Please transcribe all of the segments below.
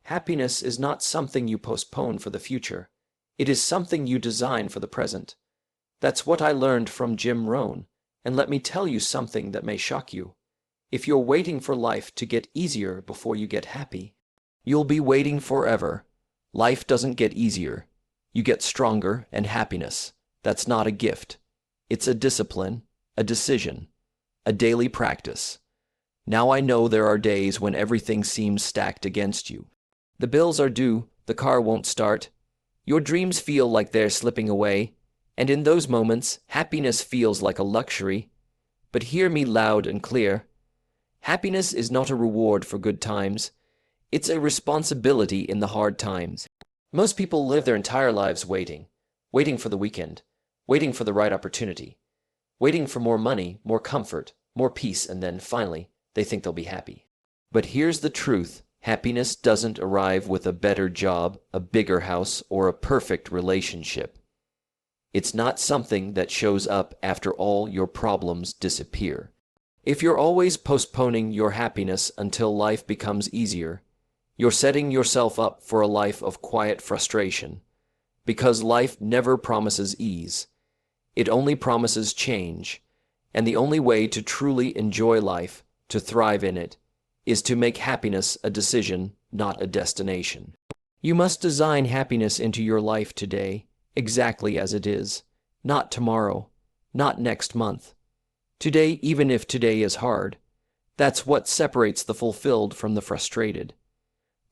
Happiness is not something you postpone for the future. It is something you design for the present. That's what I learned from Jim Rohn, and let me tell you something that may shock you. If you're waiting for life to get easier before you get happy, you'll be waiting forever. Life doesn't get easier. You get stronger, and happiness, that's not a gift. It's a discipline, a decision, a daily practice. Now I know there are days when everything seems stacked against you. The bills are due, the car won't start. Your dreams feel like they're slipping away, and in those moments, happiness feels like a luxury. But hear me loud and clear. Happiness is not a reward for good times. It's a responsibility in the hard times. Most people live their entire lives waiting for the weekend, waiting for the right opportunity, waiting for more money, more comfort, more peace, and then finally, they think they'll be happy. But here's the truth. Happiness doesn't arrive with a better job, a bigger house, or a perfect relationship. It's not something that shows up after all your problems disappear. If you're always postponing your happiness until life becomes easier, you're setting yourself up for a life of quiet frustration. Because life never promises ease. It only promises change. And the only way to truly enjoy life, to thrive in it, is to make happiness a decision, not a destination. You must design happiness into your life today, exactly as it is, not tomorrow, not next month. Today, even if today is hard. That's what separates the fulfilled from the frustrated.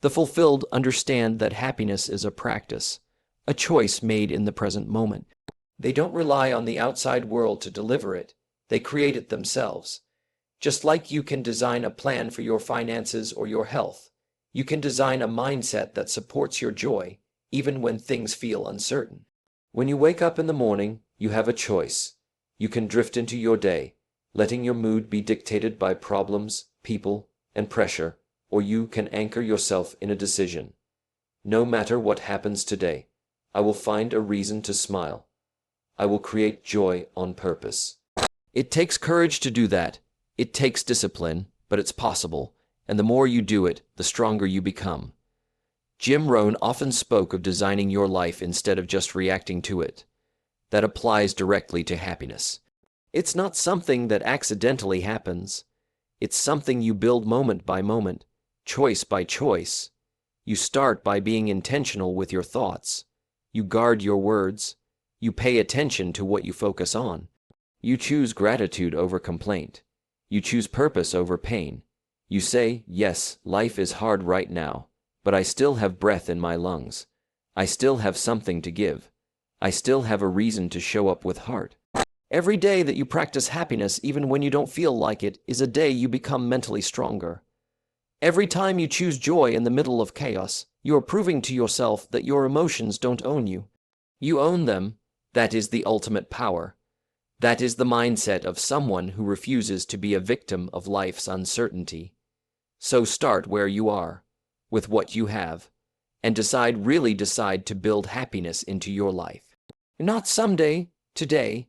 The fulfilled understand that happiness is a practice, a choice made in the present moment. They don't rely on the outside world to deliver it. They create it themselves. Just like you can design a plan for your finances or your health, you can design a mindset that supports your joy, even when things feel uncertain. When you wake up in the morning, you have a choice. You can drift into your day, letting your mood be dictated by problems, people, and pressure, or you can anchor yourself in a decision. No matter what happens today, I will find a reason to smile. I will create joy on purpose. It takes courage to do that. It takes discipline, but it's possible, and the more you do it, the stronger you become. Jim Rohn often spoke of designing your life instead of just reacting to it. That applies directly to happiness. It's not something that accidentally happens. It's something you build moment by moment, choice by choice. You start by being intentional with your thoughts. You guard your words. You pay attention to what you focus on. You choose gratitude over complaint. You choose purpose over pain. You say, yes, life is hard right now, but I still have breath in my lungs. I still have something to give. I still have a reason to show up with heart. Every day that you practice happiness, even when you don't feel like it, is a day you become mentally stronger. Every time you choose joy in the middle of chaos, you are proving to yourself that your emotions don't own you. You own them. That is the ultimate power. That is the mindset of someone who refuses to be a victim of life's uncertainty. So start where you are, with what you have, and really decide to build happiness into your life. Not someday, today,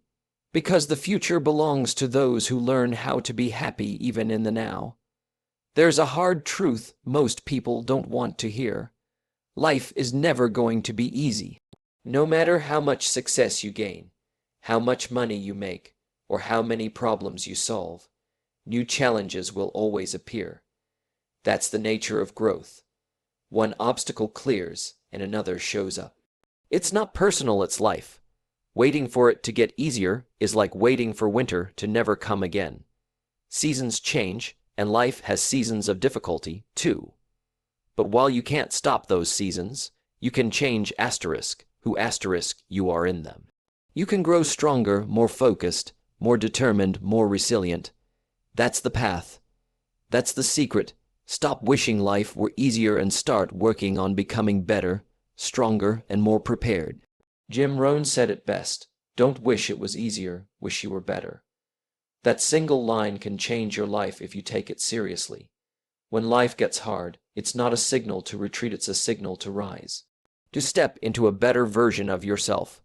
because the future belongs to those who learn how to be happy even in the now. There's a hard truth most people don't want to hear. Life is never going to be easy. No matter how much success you gain, how much money you make, or how many problems you solve, new challenges will always appear. That's the nature of growth. One obstacle clears and another shows up. It's not personal, it's life. Waiting for it to get easier is like waiting for winter to never come again. Seasons change, and life has seasons of difficulty, too. But while you can't stop those seasons, you can change who you are in them. You can grow stronger, more focused, more determined, more resilient. That's the path. That's the secret. Stop wishing life were easier and start working on becoming better, stronger, and more prepared. Jim Rohn said it best. Don't wish it was easier, wish you were better. That single line can change your life if you take it seriously. When life gets hard, it's not a signal to retreat, it's a signal to rise. To step into a better version of yourself.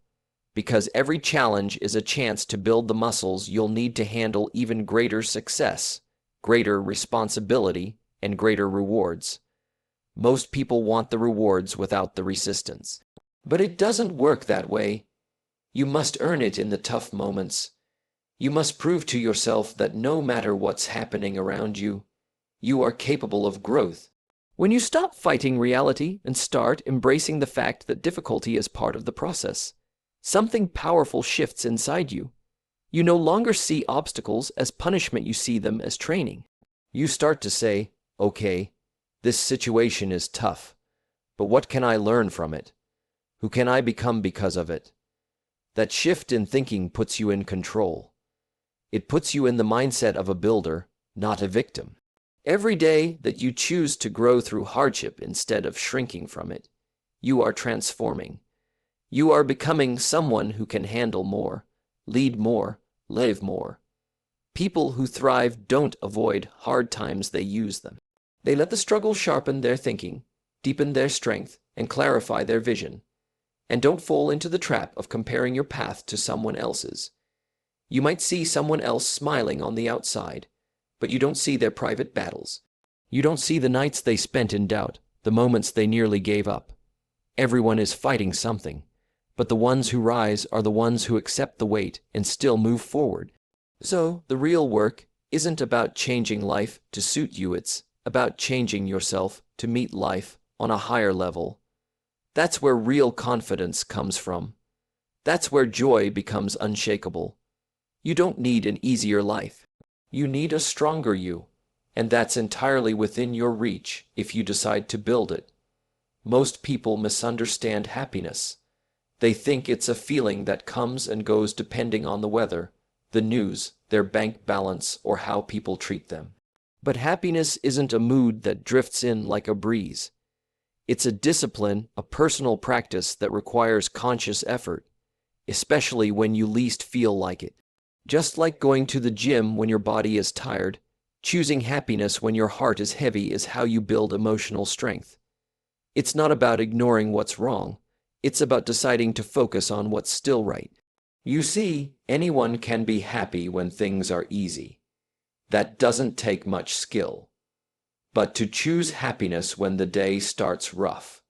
Because every challenge is a chance to build the muscles you'll need to handle even greater success, greater responsibility, and greater rewards. Most people want the rewards without the resistance. But it doesn't work that way. You must earn it in the tough moments. You must prove to yourself that no matter what's happening around you, you are capable of growth. When you stop fighting reality and start embracing the fact that difficulty is part of the process, something powerful shifts inside you. You no longer see obstacles as punishment, you see them as training. You start to say, okay, this situation is tough, but what can I learn from it? Who can I become because of it? That shift in thinking puts you in control. It puts you in the mindset of a builder, not a victim. Every day that you choose to grow through hardship instead of shrinking from it, you are transforming. You are becoming someone who can handle more, lead more, live more. People who thrive don't avoid hard times, they use them. They let the struggle sharpen their thinking, deepen their strength, and clarify their vision. And don't fall into the trap of comparing your path to someone else's. You might see someone else smiling on the outside, but you don't see their private battles. You don't see the nights they spent in doubt, the moments they nearly gave up. Everyone is fighting something, but the ones who rise are the ones who accept the weight and still move forward. So, the real work isn't about changing life to suit you, it's about changing yourself to meet life on a higher level. That's where real confidence comes from. That's where joy becomes unshakable. You don't need an easier life. You need a stronger you, and that's entirely within your reach if you decide to build it. Most people misunderstand happiness. They think it's a feeling that comes and goes depending on the weather, the news, their bank balance, or how people treat them. But happiness isn't a mood that drifts in like a breeze. It's a discipline, a personal practice that requires conscious effort, especially when you least feel like it. Just like going to the gym when your body is tired, choosing happiness when your heart is heavy is how you build emotional strength. It's not about ignoring what's wrong. It's about deciding to focus on what's still right. You see, anyone can be happy when things are easy. That doesn't take much skill. But to choose happiness when the day starts rough,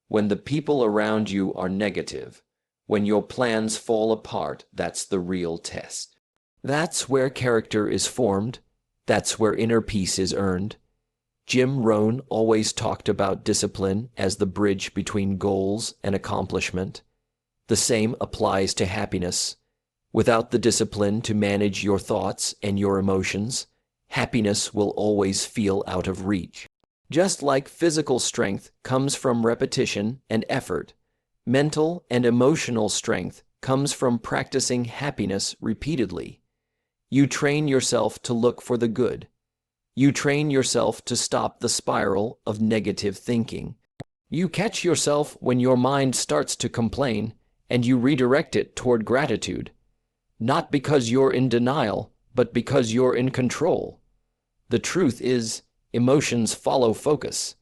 when the people around you are negative, when your plans fall apart, that's the real test. That's where character is formed. That's where inner peace is earned. Jim Rohn always talked about discipline as the bridge between goals and accomplishment. The same applies to happiness. Without the discipline to manage your thoughts and your emotions, happiness will always feel out of reach. Just like physical strength comes from repetition and effort, mental and emotional strength comes from practicing happiness repeatedly. You train yourself to look for the good. You train yourself to stop the spiral of negative thinking. You catch yourself when your mind starts to complain, and you redirect it toward gratitude. Not because you're in denial, but because you're in control. The truth is, emotions follow focus.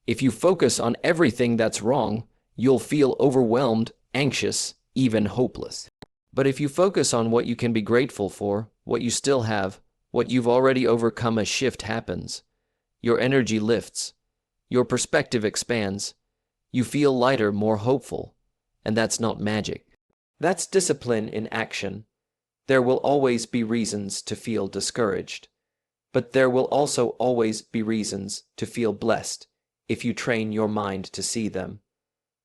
If you focus on everything that's wrong, you'll feel overwhelmed, anxious, even hopeless. But if you focus on what you can be grateful for, what you still have, what you've already overcome, a shift happens. Your energy lifts. Your perspective expands. You feel lighter, more hopeful. And that's not magic. That's discipline in action. There will always be reasons to feel discouraged. But there will also always be reasons to feel blessed if you train your mind to see them.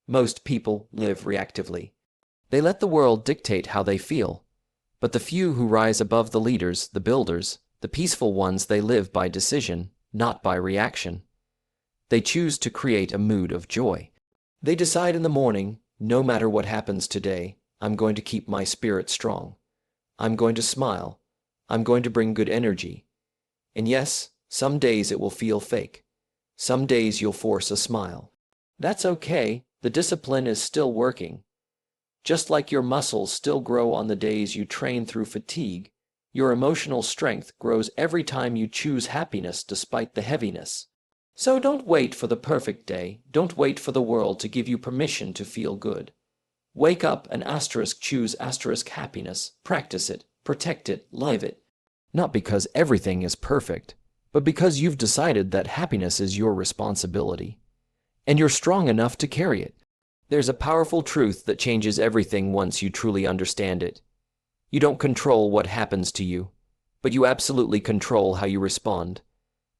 Most people live reactively. They let the world dictate how they feel. But the few who rise above the leaders, the builders, the peaceful ones, they live by decision, not by reaction. They choose to create a mood of joy. They decide in the morning, no matter what happens today, I'm going to keep my spirit strong. I'm going to smile. I'm going to bring good energy. And yes, some days it will feel fake. Some days you'll force a smile. That's okay. The discipline is still working. Just like your muscles still grow on the days you train through fatigue, your emotional strength grows every time you choose happiness despite the heaviness. So don't wait for the perfect day. Don't wait for the world to give you permission to feel good. Wake up and choose happiness. Practice it, protect it, live it. Not because everything is perfect, but because you've decided that happiness is your responsibility, and you're strong enough to carry it. There's a powerful truth that changes everything once you truly understand it. You don't control what happens to you, but you absolutely control how you respond.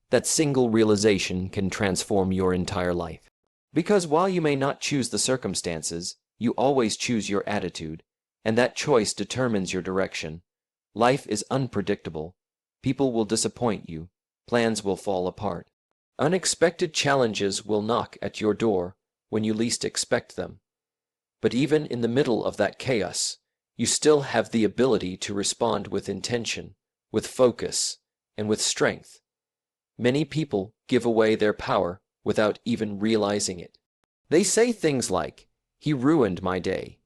That single realization can transform your entire life. Because while you may not choose the circumstances, you always choose your attitude, and that choice determines your direction. Life is unpredictable. People will disappoint you. Plans will fall apart. Unexpected challenges will knock at your door when you least expect them. But even in the middle of that chaos, you still have the ability to respond with intention, with focus, and with strength. Many people give away their power without even realizing it. They say things like, "He ruined my day,"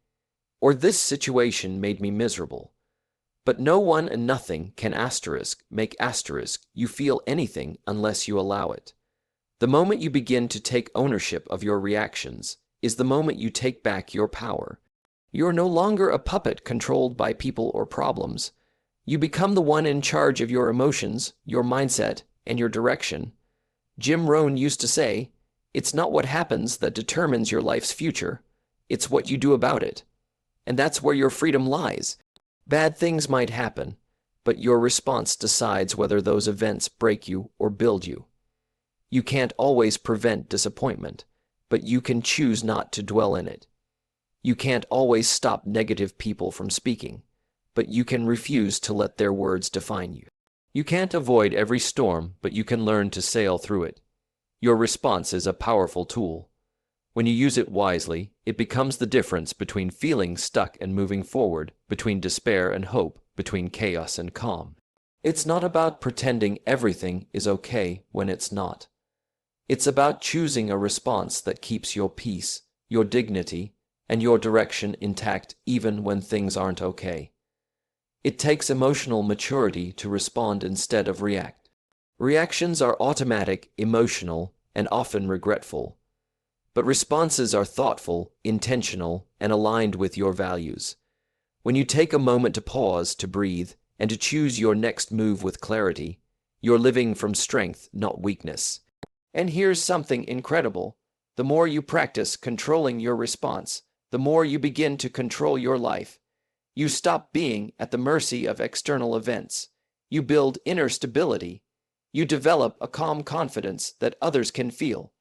or "This situation made me miserable." But no one and nothing can make you feel anything unless you allow it. The moment you begin to take ownership of your reactions is the moment you take back your power. You're no longer a puppet controlled by people or problems. You become the one in charge of your emotions, your mindset, and your direction. Jim Rohn used to say, "It's not what happens that determines your life's future, it's what you do about it." And that's where your freedom lies. Bad things might happen, but your response decides whether those events break you or build you. You can't always prevent disappointment, but you can choose not to dwell in it. You can't always stop negative people from speaking, but you can refuse to let their words define you. You can't avoid every storm, but you can learn to sail through it. Your response is a powerful tool. When you use it wisely, it becomes the difference between feeling stuck and moving forward, between despair and hope, between chaos and calm. It's not about pretending everything is okay when it's not. It's about choosing a response that keeps your peace, your dignity, and your direction intact even when things aren't okay. It takes emotional maturity to respond instead of react. Reactions are automatic, emotional, and often regretful. But responses are thoughtful, intentional, and aligned with your values. When you take a moment to pause, to breathe, and to choose your next move with clarity, you're living from strength, not weakness. And here's something incredible. The more you practice controlling your response, the more you begin to control your life. You stop being at the mercy of external events. You build inner stability. You develop a calm confidence that others can feel.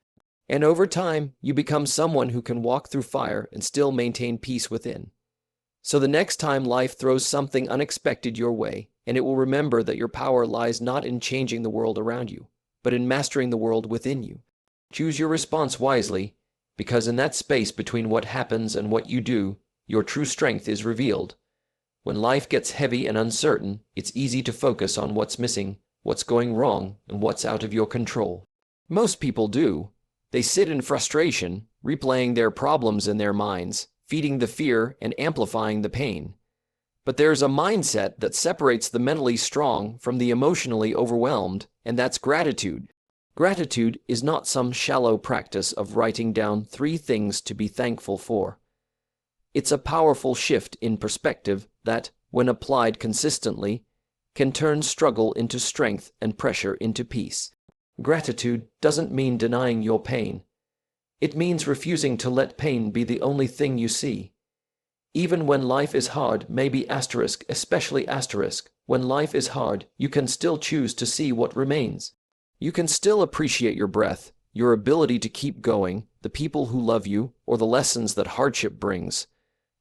And over time, you become someone who can walk through fire and still maintain peace within. So the next time life throws something unexpected your way, and it will remember that your power lies not in changing the world around you, but in mastering the world within you. Choose your response wisely, because in that space between what happens and what you do, your true strength is revealed. When life gets heavy and uncertain, it's easy to focus on what's missing, what's going wrong, and what's out of your control. Most people do. They sit in frustration, replaying their problems in their minds, feeding the fear and amplifying the pain. But there's a mindset that separates the mentally strong from the emotionally overwhelmed, and that's gratitude. Gratitude is not some shallow practice of writing down 3 things to be thankful for. It's a powerful shift in perspective that, when applied consistently, can turn struggle into strength and pressure into peace. Gratitude doesn't mean denying your pain. It means refusing to let pain be the only thing you see. Even when life is hard, especially when life is hard, you can still choose to see what remains. You can still appreciate your breath, your ability to keep going, the people who love you, or the lessons that hardship brings.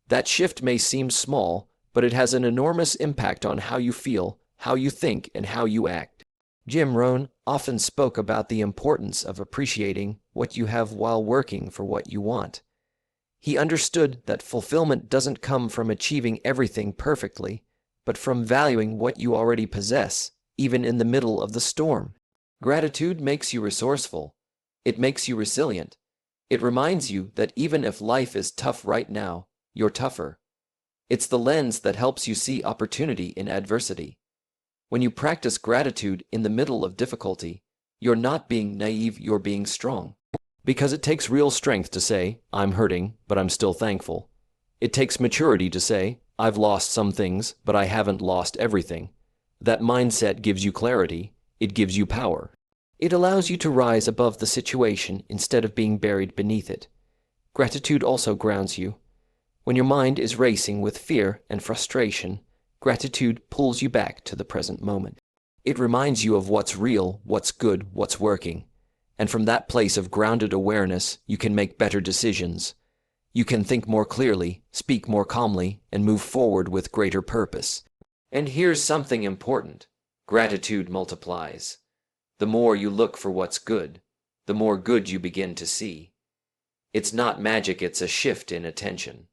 That shift may seem small, but it has an enormous impact on how you feel, how you think, and how you act. Jim Rohn often spoke about the importance of appreciating what you have while working for what you want. He understood that fulfillment doesn't come from achieving everything perfectly, but from valuing what you already possess, even in the middle of the storm. Gratitude makes you resourceful. It makes you resilient. It reminds you that even if life is tough right now, you're tougher. It's the lens that helps you see opportunity in adversity. When you practice gratitude in the middle of difficulty, you're not being naive, you're being strong. Because it takes real strength to say, "I'm hurting, but I'm still thankful." It takes maturity to say, "I've lost some things, but I haven't lost everything." That mindset gives you clarity, It gives you power. It allows you to rise above the situation instead of being buried beneath it. Gratitude also grounds you. When your mind is racing with fear and frustration, gratitude pulls you back to the present moment. It reminds you of what's real, what's good, what's working. And from that place of grounded awareness, you can make better decisions. You can think more clearly, speak more calmly, and move forward with greater purpose. And here's something important. Gratitude multiplies. The more you look for what's good, the more good you begin to see. It's not magic, it's a shift in attention.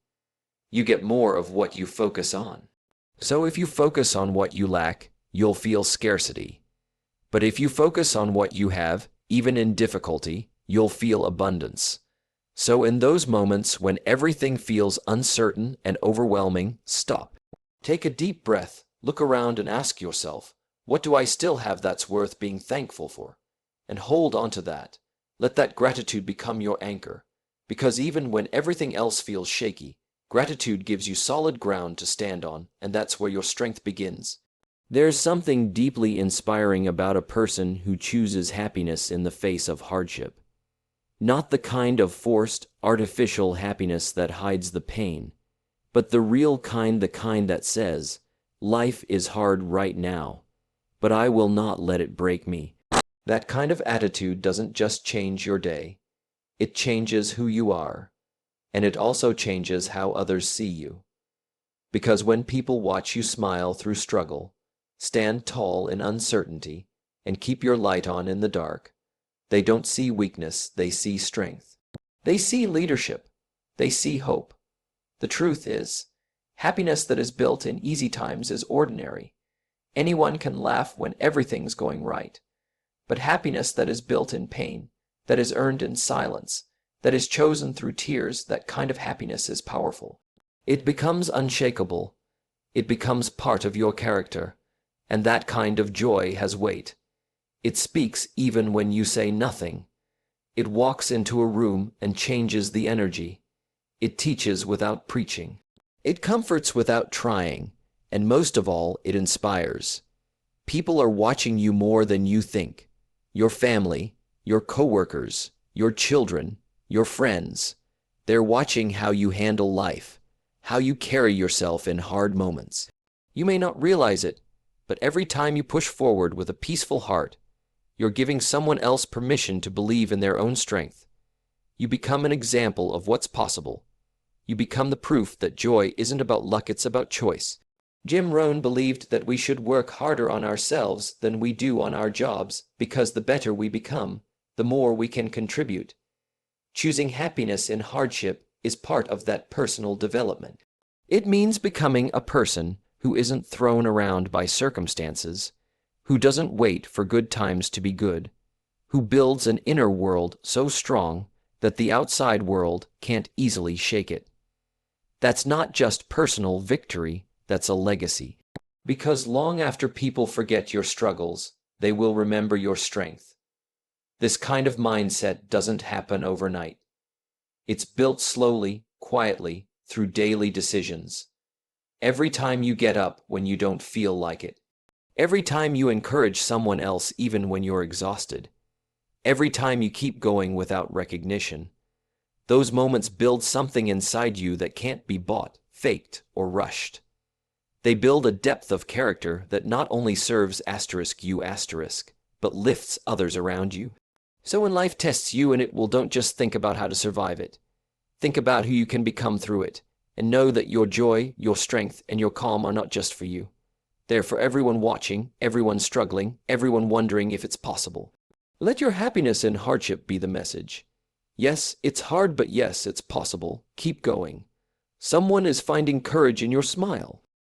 You get more of what you focus on. So if you focus on what you lack, you'll feel scarcity. But if you focus on what you have, even in difficulty, you'll feel abundance. So in those moments when everything feels uncertain and overwhelming, stop. Take a deep breath, look around and ask yourself, what do I still have that's worth being thankful for? And hold on to that. Let that gratitude become your anchor. Because even when everything else feels shaky, gratitude gives you solid ground to stand on, and that's where your strength begins. There's something deeply inspiring about a person who chooses happiness in the face of hardship. Not the kind of forced, artificial happiness that hides the pain, but the real kind, the kind that says, life is hard right now, but I will not let it break me. That kind of attitude doesn't just change your day. It changes who you are, and it also changes how others see you. Because when people watch you smile through struggle, stand tall in uncertainty, and keep your light on in the dark, they don't see weakness, they see strength. They see leadership. They see hope. The truth is, happiness that is built in easy times is ordinary. Anyone can laugh when everything's going right. But happiness that is built in pain, that is earned in silence, that is chosen through tears, that kind of happiness is powerful. It becomes unshakable. It becomes part of your character. And that kind of joy has weight. It speaks even when you say nothing. It walks into a room and changes the energy. It teaches without preaching. It comforts without trying. And most of all, it inspires. People are watching you more than you think. Your family, your coworkers, your children, your friends. They're watching how you handle life, how you carry yourself in hard moments. You may not realize it, but every time you push forward with a peaceful heart, you're giving someone else permission to believe in their own strength. You become an example of what's possible. You become the proof that joy isn't about luck, it's about choice. Jim Rohn believed that we should work harder on ourselves than we do on our jobs because the better we become, the more we can contribute. Choosing happiness in hardship is part of that personal development. It means becoming a person who isn't thrown around by circumstances, who doesn't wait for good times to be good, who builds an inner world so strong that the outside world can't easily shake it. That's not just personal victory, that's a legacy. Because long after people forget your struggles, they will remember your strength. This kind of mindset doesn't happen overnight. It's built slowly, quietly, through daily decisions. Every time you get up when you don't feel like it. Every time you encourage someone else even when you're exhausted. Every time you keep going without recognition. Those moments build something inside you that can't be bought, faked, or rushed. They build a depth of character that not only serves you, but lifts others around you. So when life tests you and don't just think about how to survive it. Think about who you can become through it. And know that your joy, your strength, and your calm are not just for you. They're for everyone watching, everyone struggling, everyone wondering if it's possible. Let your happiness in hardship be the message. Yes, it's hard, but yes, it's possible. Keep going. Someone is finding courage in your smile.